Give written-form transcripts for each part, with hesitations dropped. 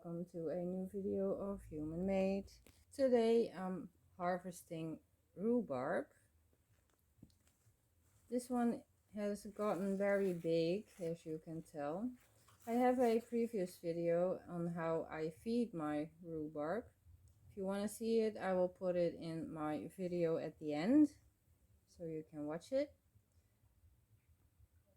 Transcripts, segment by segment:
welcome to a new video of Human Made. Today I'm harvesting rhubarb. This one has gotten very big, as you can tell. I have a previous video on how I feed my rhubarb. If you want to see it, I will put it in my video at the end so you can watch it.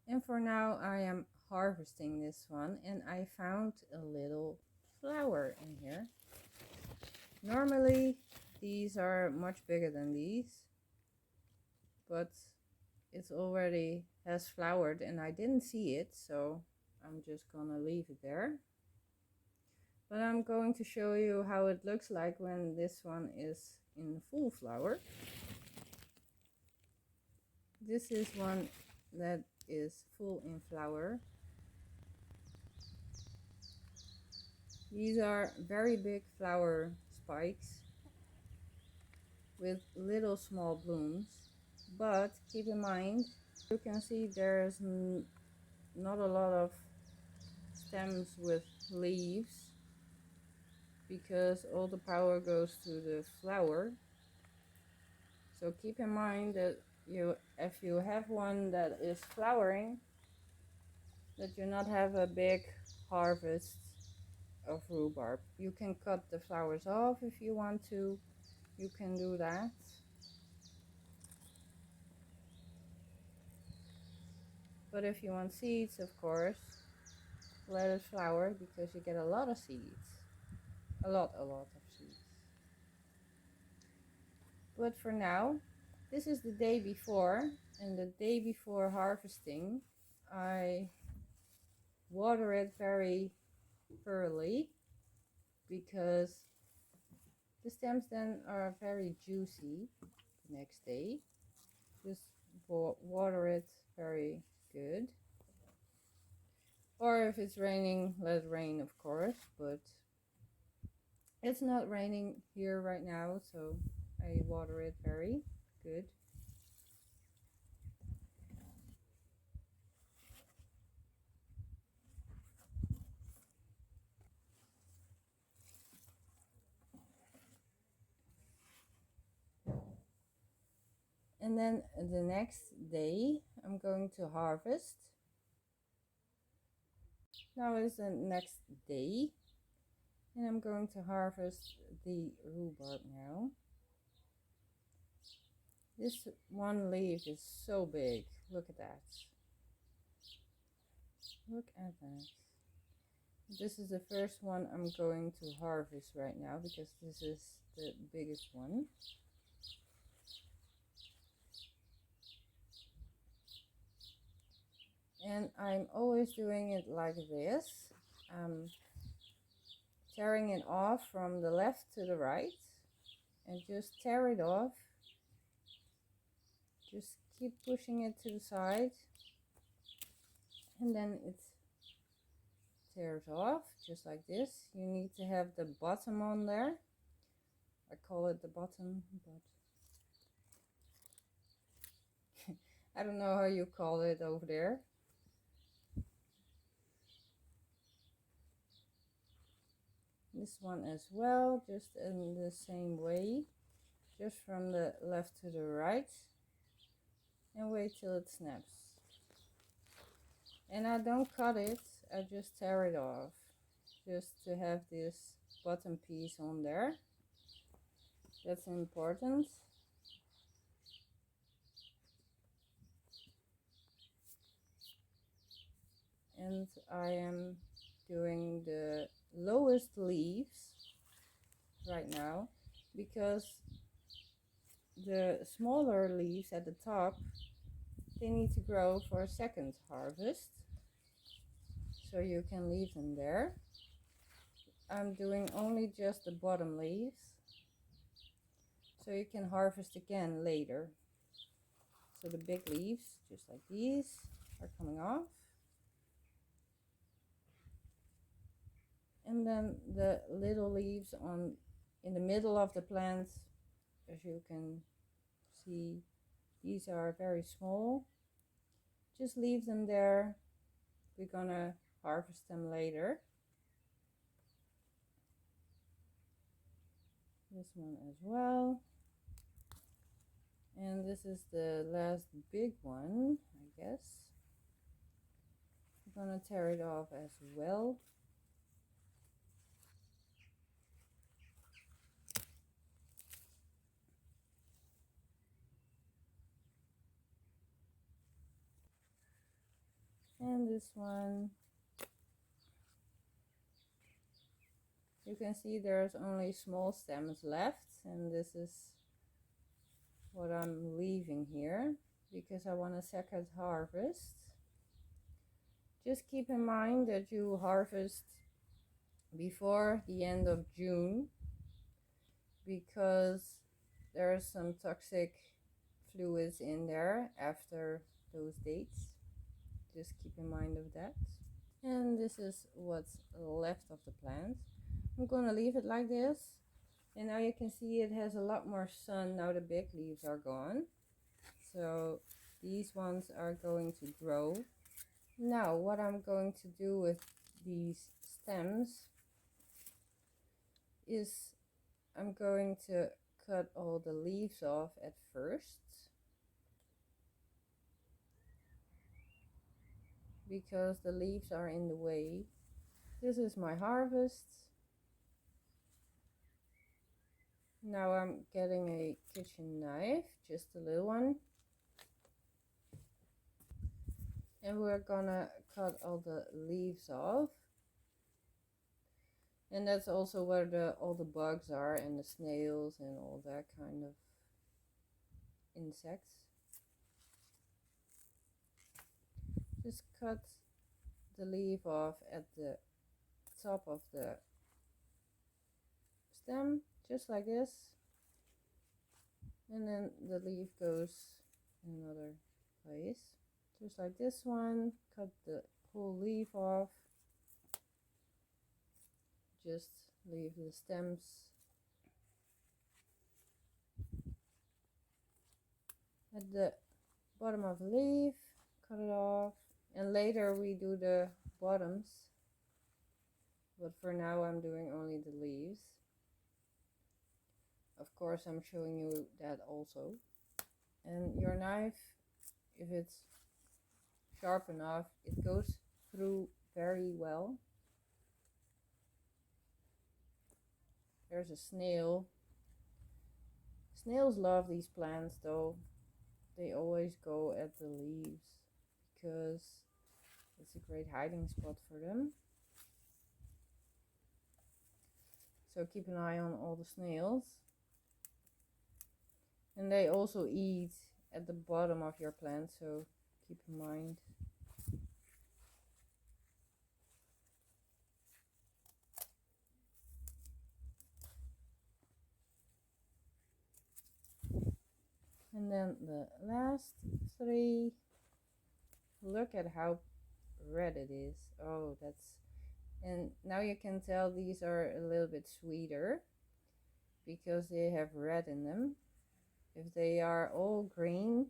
And for now I am harvesting this one, and I found a little flower in here. Normally these are much bigger than these, but it's already has flowered and I didn't see it, so I'm just gonna leave it there. But I'm going to show you how it looks like when this one is in full flower. This is one that is full in flower. These are very big flower spikes with little small blooms, but keep in mind, you can see there's not a lot of stems with leaves because all the power goes to the flower. So keep in mind that if you have one that is flowering, that you not have a big harvest of rhubarb. You can cut the flowers off if you want to. You can do that. But if you want seeds, of course, let it flower, because you get a lot of seeds. A lot of seeds. But for now, this is the day before, and the day before harvesting, I water it very thoroughly, because the stems then are very juicy the next day. Just water it very good. Or if it's raining, let it rain, of course, but it's not raining here right now, so I water it very good. And then the next day I'm going to harvest. Now is the next day, and I'm going to harvest the rhubarb now. This one leaf is so big. Look at that. Look at that. This is the first one I'm going to harvest right now, because this is the biggest one. And I'm always doing it like this. Tearing it off from the left to the right, and just tear it off. Just keep pushing it to the side, and then it tears off just like this. You need to have the bottom on there. I call it the bottom, but I don't know how you call it over there. This one as well, just in the same way, just from the left to the right, and wait till it snaps. And I don't cut it, I just tear it off, just to have this bottom piece on there. That's important. And I am doing the lowest leaves right now, because the smaller leaves at the top, they need to grow for a second harvest, so you can leave them there. I'm doing only just the bottom leaves, so you can harvest again later. So the big leaves, just like these, are coming off. And then the little leaves in the middle of the plant, as you can see, these are very small. Just leave them there. We're gonna harvest them later. this one as well. And this is the last big one, I guess. I'm gonna tear it off as well. And this one, you can see there's only small stems left, and this is what I'm leaving here because I want a second harvest. Just keep in mind that you harvest before the end of June because there are some toxic fluids in there after those dates. Just keep in mind of that. And this is what's left of the plant. I'm gonna leave it like this, and now you can see it has a lot more sun now the big leaves are gone. So these ones are going to grow. Now what I'm going to do with these stems is I'm going to cut all the leaves off at first because the leaves are in the way. This is my harvest. Now I'm getting a kitchen knife, just a little one, and we're gonna cut all the leaves off. And that's also where all the bugs are and the snails and all that kind of insects. Just cut the leaf off at the top of the stem, just like this, and then the leaf goes in another place, just like this one. Cut the whole leaf off, just leave the stems at the bottom of the leaf, cut it off, and later we do the bottoms, but for now I'm doing only the leaves. Of course I'm showing you that also. And your knife, if it's sharp enough, it goes through very well. There's a snail. Snails love these plants though. They always go at the leaves because it's a great hiding spot for them. So keep an eye on all the snails. And they also eat at the bottom of your plant, so keep in mind. And then the last three, look at how red it is. Oh, and now you can tell these are a little bit sweeter because they have red in them. If they are all green,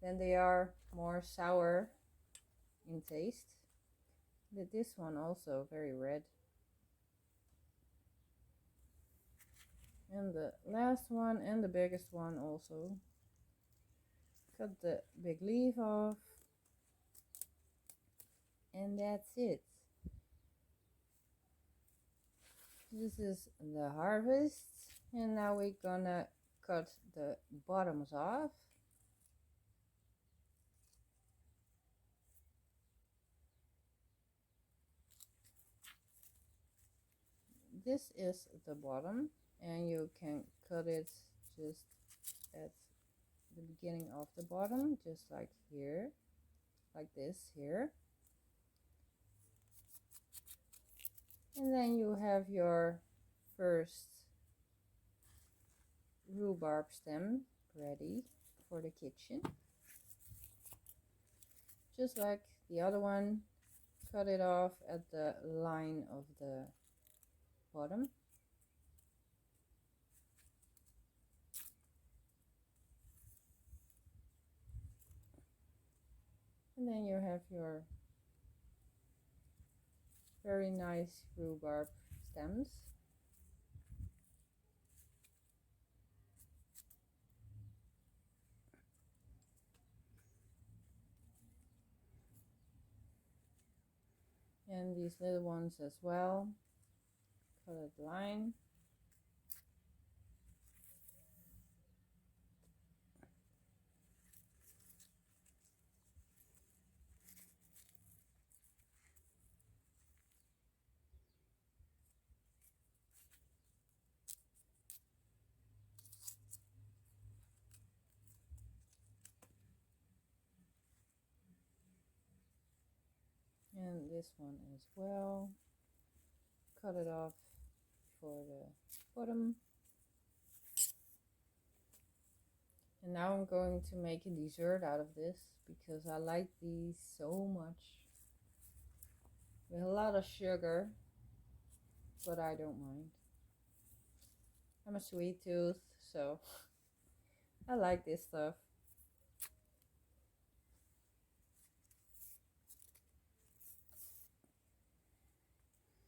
then they are more sour in taste. But this one also very red. And the last one and the biggest one also. Cut the big leaf off. And that's it. This is the harvest. And now we're gonna cut the bottoms off. This is the bottom, and you can cut it just at the beginning of the bottom, just like here, like this here. And then you have your first rhubarb stem ready for the kitchen. Just like the other one, cut it off at the line of the bottom. And then you have your very nice rhubarb stems. And these little ones as well. Colored line. And this one as well. Cut it off for the bottom. And now I'm going to make a dessert out of this because I like these so much. With a lot of sugar, but I don't mind. I'm a sweet tooth, so I like this stuff.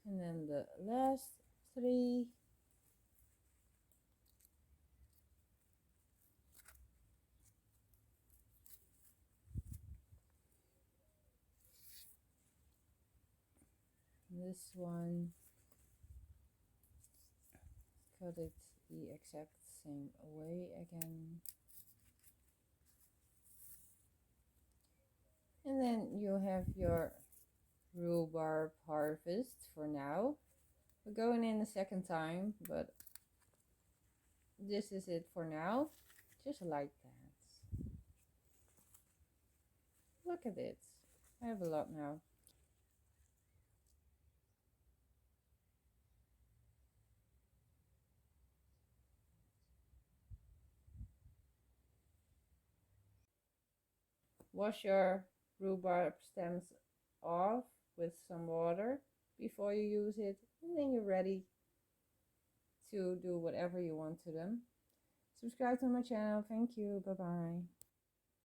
And then the last three. This one, cut it the exact same way again. And then you have your rhubarb harvest for now. We're going in a second time, but this is it for now. Just like that. Look at it. I have a lot now. Wash your rhubarb stems off with some water before you use it, and then you're ready to do whatever you want to them. Subscribe to my channel. Thank you. Bye bye.